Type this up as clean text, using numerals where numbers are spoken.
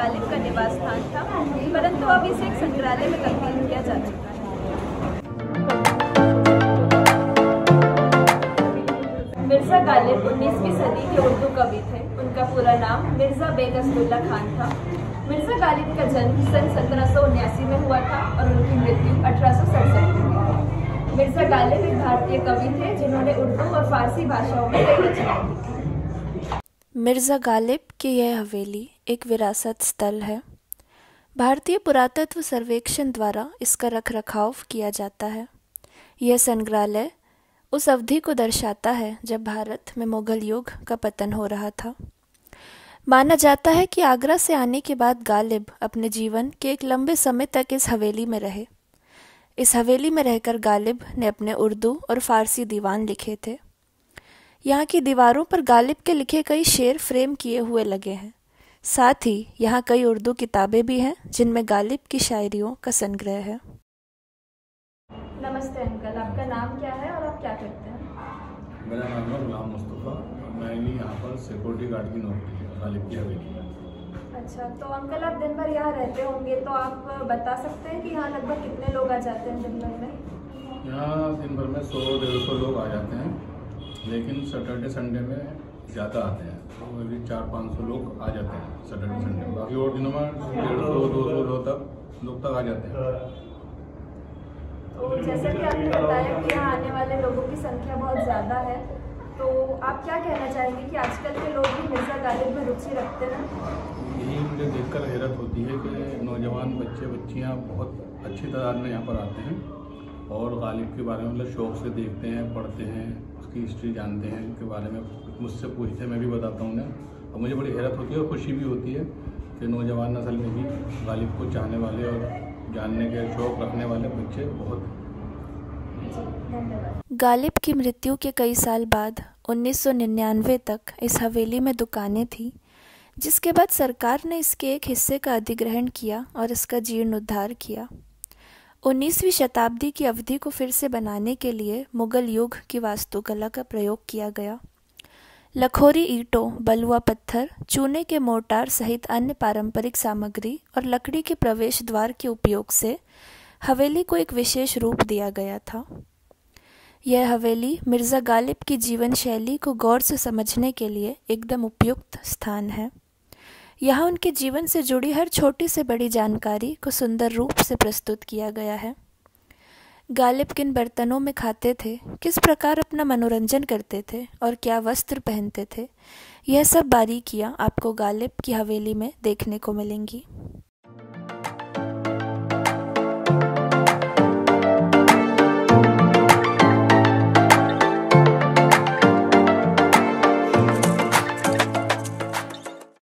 गालिब का निवास स्थान था, परंतु अब इसे एक संग्रहालय में तब्दील किया जा चुका है। मिर्ज़ा गालिब 19वीं सदी के उर्दू कवि थे। उनका पूरा नाम मिर्ज़ा बेग असदुल्ला खान था। मिर्ज़ा गालिब का जन्म सन 1779 में हुआ था और उनकी मृत्यु 1867 में हुई थी। मिर्ज़ा गालिब एक भारतीय कवि थे जिन्होंने उर्दू और फारसी भाषाओं में कई रचनाएं की। मिर्ज़ा गालिब की यह हवेली एक विरासत स्थल है। भारतीय पुरातत्व सर्वेक्षण द्वारा इसका रखरखाव किया जाता है। यह संग्रहालय उस अवधि को दर्शाता है जब भारत में मुगल युग का पतन हो रहा था। माना जाता है कि आगरा से आने के बाद गालिब अपने जीवन के एक लंबे समय तक इस हवेली में रहे। इस हवेली में रहकर गालिब ने अपने उर्दू और फारसी दीवान लिखे थे। यहाँ की दीवारों पर गालिब के लिखे कई शेर फ्रेम किए हुए लगे हैं। साथ ही यहाँ कई उर्दू किताबें भी हैं जिनमें गालिब की शायरियों का संग्रह है। नमस्ते अंकल, आपका नाम क्या है और आप क्या करते हैं? मेरा नाम है गुलाम मुस्तफ़ा और मैंने यहाँ पर सिक्योरिटी गार्ड की नौकरी की गालिब की हवेली में। अच्छा, तो अंकल आप दिन भर यहाँ रहते होंगे, तो आप बता सकते हैं कि यहाँ लगभग कितने लोग आ जाते हैं दिन भर में? यहाँ दिन भर में 100-150 लोग आ जाते हैं, लेकिन सैटरडे संडे में ज़्यादा आते हैं, तो अभी 400-500 लोग आ जाते हैं सैटरडे संडे। बाकी और दिनों में 150-200 लोग तक आ जाते हैं। तो जैसा कि आपने बताया कि यहाँ आने वाले लोगों की संख्या बहुत ज़्यादा है, तो आप क्या कहना चाहेंगे कि आजकल के लोग भी मिर्ज़ा गालिब में रुचि रखते हैं? यही मुझे देखकर हैरत होती है कि नौजवान बच्चे बच्चियाँ बहुत अच्छी तादाद में यहाँ पर आते हैं और गालिब के बारे में मतलब शौक़ से देखते हैं, पढ़ते हैं, उसकी हिस्ट्री जानते हैं, उनके बारे में मुझसे पूछते हैं, मैं भी बताता हूँ उन्हें। और मुझे बड़ी हैरत होती है और खुशी भी होती है कि नौजवान नस्ल में भी गालिब को चाहने वाले और जानने के शौक़ रखने वाले बच्चे बहुत। गालिब की मृत्यु के कई साल बाद 1999 तक इस हवेली में दुकानें थीं, जिसके बाद सरकार ने इसके एक हिस्से का अधिग्रहण किया और इसका जीर्णोद्धार किया। 19वीं शताब्दी की अवधि को फिर से बनाने के लिए मुगल युग की वास्तुकला का प्रयोग किया गया। लखोरी ईंटों, बलुआ पत्थर, चूने के मोर्टार सहित अन्य पारंपरिक सामग्री और लकड़ी के प्रवेश द्वार के उपयोग से हवेली को एक विशेष रूप दिया गया था। यह हवेली मिर्ज़ा गालिब की जीवन शैली को गौर से समझने के लिए एकदम उपयुक्त स्थान है। यहाँ उनके जीवन से जुड़ी हर छोटी से बड़ी जानकारी को सुंदर रूप से प्रस्तुत किया गया है। गालिब किन बर्तनों में खाते थे, किस प्रकार अपना मनोरंजन करते थे और क्या वस्त्र पहनते थे, यह सब बारीकियाँ आपको गालिब की हवेली में देखने को मिलेंगी।